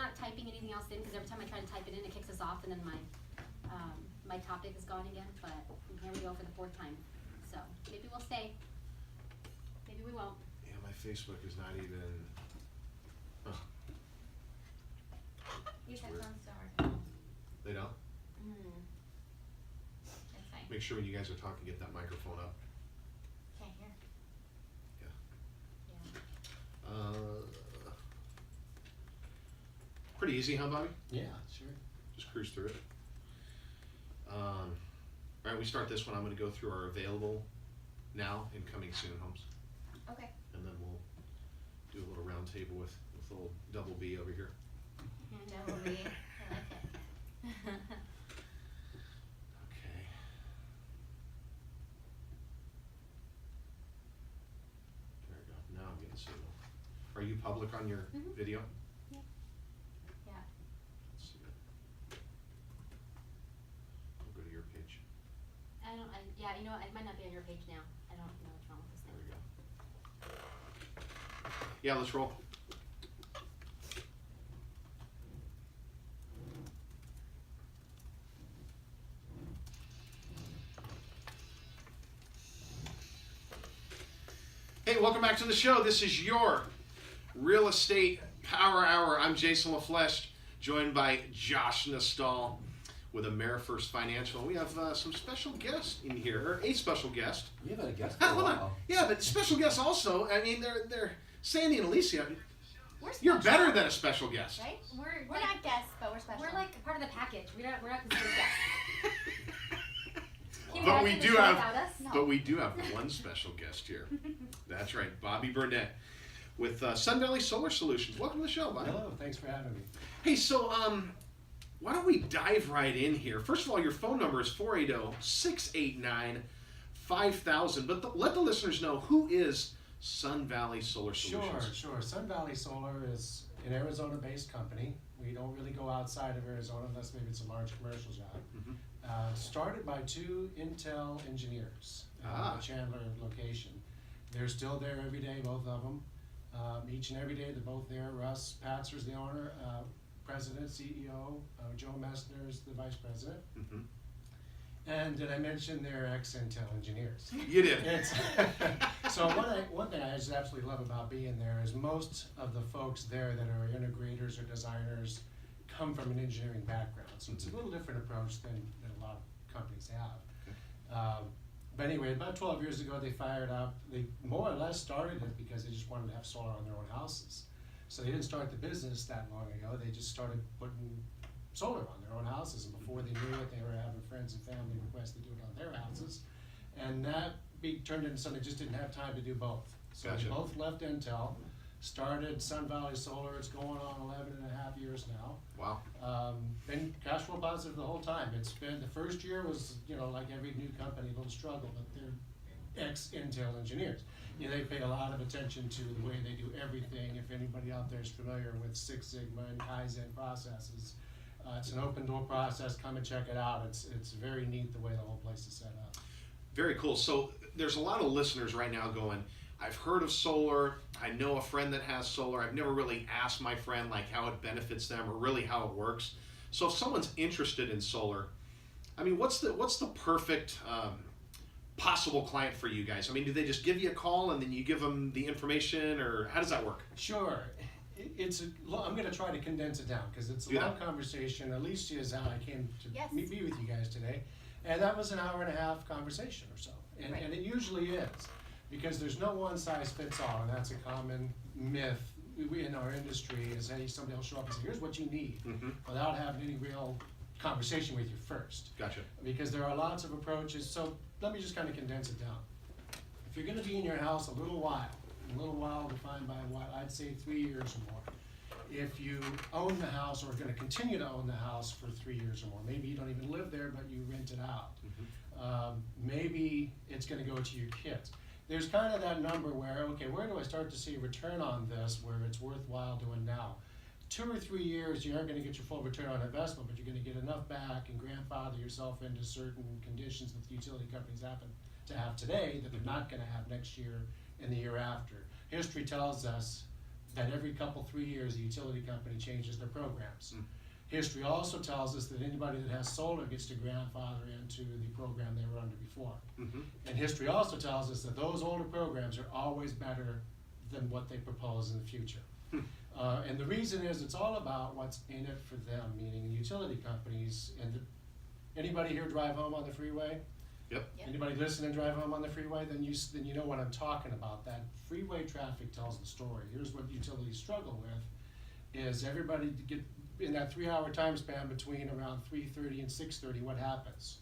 not typing anything else in, because every time I try to type it in, it kicks us off, and then my topic is gone again, but here we go for the 4th time. So, maybe we'll stay. Maybe we won't. Yeah, my Facebook is not even, These weird. headphones don't work. they don't? That's fine. Make sure when you guys are talking, get that microphone up. Can't hear. Yeah. Yeah. Pretty easy, huh, Bobby? Yeah, sure. Just cruise through it. All right, we start this one. I'm going to go through our available now and coming soon homes, Okay. and then we'll do a little round table with little double B over here. Double B. I like it. Okay. There we go. Now I'm getting signal. Are you public on your Mhm. video? Yeah. Yeah. Let's see it. I'll go to your page. Yeah, you know what, it might not be on your page now. I don't know what's wrong with this There thing. we go. Yeah, let's roll. Hey, welcome back to the show. This is your Real Estate Power Hour. I'm Jason LaFlesch, joined by Josh Nestal with AmeriFirst Financial. We have some special guests in here, or a special guest. We haven't had a guest for a Hold on. while. Yeah, but special guests also. I mean, they're Sandy and Alicia. We're You're special, better than a special guest. right? We're We're not guests, but we're special. We're like part of the package. We're not considered guests. Can you But we imagine do the show have, without us? No. but we do have one special guest here. That's right, Bobby Burnett with Sun Valley Solar Solutions. Welcome to the show, Bobby. Hello, thanks for having me. Hey, so why don't we dive right in here? First of all, your phone number is 480-689-5000. But let the listeners know, who is Sun Valley Solar Solutions? Sure. Sun Valley Solar is an Arizona-based company. We don't really go outside of Arizona unless maybe it's a large commercial job. Mhm. Started by 2 Intel engineers in Ah. the Chandler location. They're still there every day, both of them. Each and every day they're both there. Russ Patzer's the owner, president, CEO. Joe Messner's the vice president. Mhm. And did I mention they're ex-Intel engineers? You did. It's so one thing I just absolutely love about being there is most of the folks there that are integrators or designers come from an engineering background. So it's a little different approach than a lot of companies have. But anyway, about 12 years ago they fired up. They more or less started it because they just wanted to have solar on their own houses. So they didn't start the business that long ago. They just started putting solar on their own houses, and before they knew it, they were having friends and family request to do it on their houses, and that turned into something they just didn't have time to do both. So Gotcha. they both left Intel, started Sun Valley Solar. It's going on 11 and a half years now. Wow. Been cash flow positive the whole time. It's been, the first year was, like every new company, a little struggle, but they're ex-Intel engineers. They pay a lot of attention to the way they do everything. If anybody out there is familiar with Six Sigma and Kaizen processes, it's an open door process. Come and check it out. It's very neat the way the whole place is set up. Very cool. So there's a lot of listeners right now going, I've heard of solar. I know a friend that has solar. I've never really asked my friend like how it benefits them or really how it works. So if someone's interested in solar, I mean, what's the perfect possible client for you guys? I mean, do they just give you a call and then you give them the information, or how does that work? Sure. I'm going to try to condense it down because it's a Do long that. conversation. Alicia is how I came to Yes. meet with you guys today. And that was an hour and a half conversation or so. And, Right. and it usually is because there's no one size fits all. And that's a common myth we in our industry is, hey, somebody will show up and say, here's what you need, Mm-hmm. without having any real conversation with you first. Gotcha. Because there are lots of approaches. So let me just kind of condense it down. If you're going to be in your house a little while defined by what I'd say 3 years or more. If you own the house or are going to continue to own the house for 3 years or more, maybe you don't even live there, but you rent it out. Maybe it's going to go to your kids. There's kind of that number where, okay, where do I start to see a return on this where it's worthwhile doing now? 2 or 3 years, you aren't going to get your full return on investment, but you're going to get enough back and grandfather yourself into certain conditions that the utility companies happen to have today that they're not going to have next year and the year after. History tells us that every couple, 3 years, the utility company changes their programs. Mm. History also tells us that anybody that has solar gets to grandfather into the program they were under before. Mm-hmm. And history also tells us that those older programs are always better than what they propose in the future. Hmm. And the reason is it's all about what's in it for them, meaning utility companies. And anybody here drive home on the freeway? Yep. Yep. Anybody listening drive home on the freeway? Then you know what I'm talking about. That freeway traffic tells the story. Here's what utilities struggle with: is everybody get in that 3-hour time span between around 3:30 and 6:30. What happens?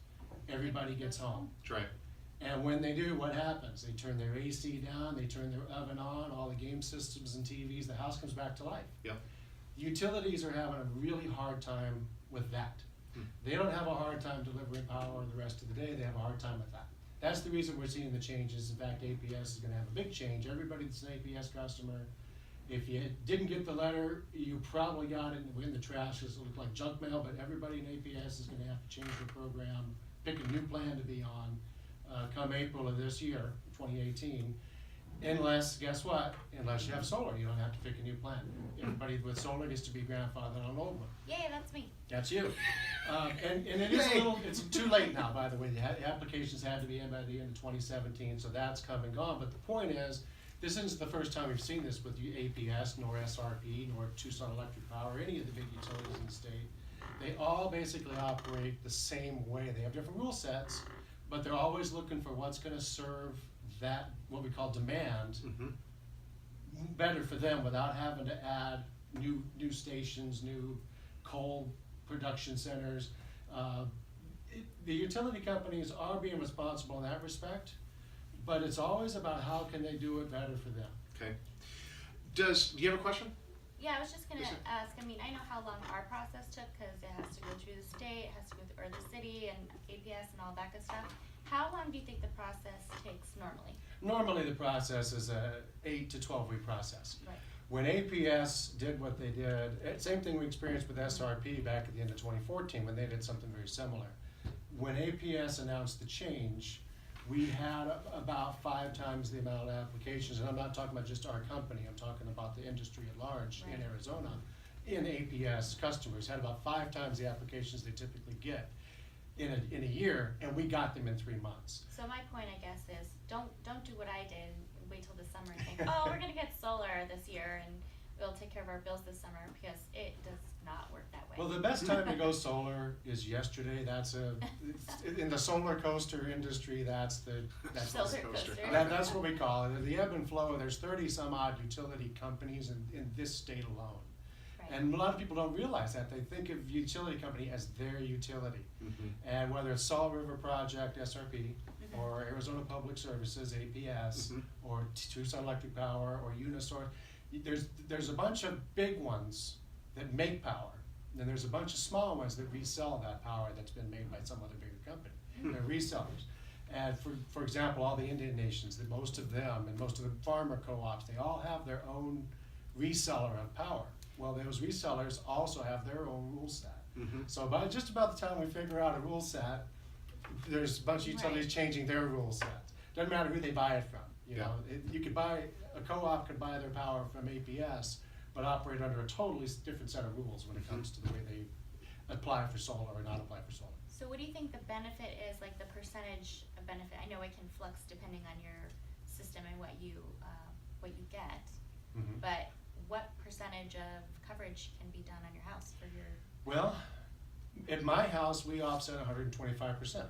Everybody gets home. That's right. And when they do, what happens? They turn their AC down, they turn their oven on, all the game systems and TVs, the house comes back to life. Yep. Utilities are having a really hard time with that. Hmm. They don't have a hard time delivering power the rest of the day, they have a hard time with that. That's the reason we're seeing the changes. In fact, APS is gonna have a big change. Everybody that's an APS customer, if you didn't get the letter, you probably got it in the trash, it looked like junk mail, but everybody in APS is gonna have to change their program, pick a new plan to be on, come April of this year, 2018. Unless, guess what? Unless you have solar, you don't have to pick a new plan. Everybody with solar gets to be grandfathered on old one. Yay, that's me. That's you. And it is a little, it's too late now, by the way. The applications had to be in by the end of 2017, so that's come and gone. But the point is, this isn't the first time we've seen this with APS, nor SRP, nor Tucson Electric Power, any of the big utilities in the state. They all basically operate the same way. They have different rule sets, but they're always looking for what's gonna serve that, what we call demand, Mm-hmm. better for them without having to add new stations, new coal production centers. The utility companies are being responsible in that respect, but it's always about how can they do it better for them. Okay. Do you have a question? Yeah, I was just gonna Yes, sir. ask, I mean, I know how long our process took, cause it has to go through the state, it has to go through, or the city and APS and all that good stuff. How long do you think the process takes normally? Normally, the process is a 8 to 12 week process. Right. When APS did what they did, same thing we experienced with SRP back at the end of 2014 when they did something very similar. When APS announced the change, we had about 5 times the amount of applications, and I'm not talking about just our company, I'm talking about the industry at large in Right. Arizona. In APS, customers had about 5 times the applications they typically get in a year, and we got them in 3 months. So my point, I guess, is don't do what I did and wait till the summer and think, oh, we're gonna get solar this year and we'll take care of our bills this summer, because it does not work that way. Well, the best time to go solar is yesterday. In the solar coaster industry, that's Solar coaster. coaster. that's what we call it. The ebb and flow, there's 30 some odd utility companies in this state alone. Right. And a lot of people don't realize that. They think of utility company as their utility. Mm-hmm. And whether it's Salt River Project, SRP, Mhm. or Arizona Public Services, APS, Mhm. or Tucson Electric Power, or Unisource, there's a bunch of big ones that make power. And there's a bunch of small ones that resell that power that's been made by some other bigger company. Hmm. They're resellers. And for example, all the Indian nations, that most of them and most of the farmer co-ops, they all have their own reseller of power. Well, those resellers also have their own rule set. Mm-hmm. So by just about the time we figure out a rule set, there's a bunch of utilities Right. changing their rule sets. Doesn't matter who they buy it from. You know, you could buy, a co-op could buy their power from APS, but operate under a totally different set of rules when it comes to the way they apply for solar or not apply for solar. So what do you think the benefit is, like the percentage of benefit? I know it can flux depending on your system and what you get, Mhm. but what percentage of coverage can be done on your house for your? Well, at my house, we offset 125%.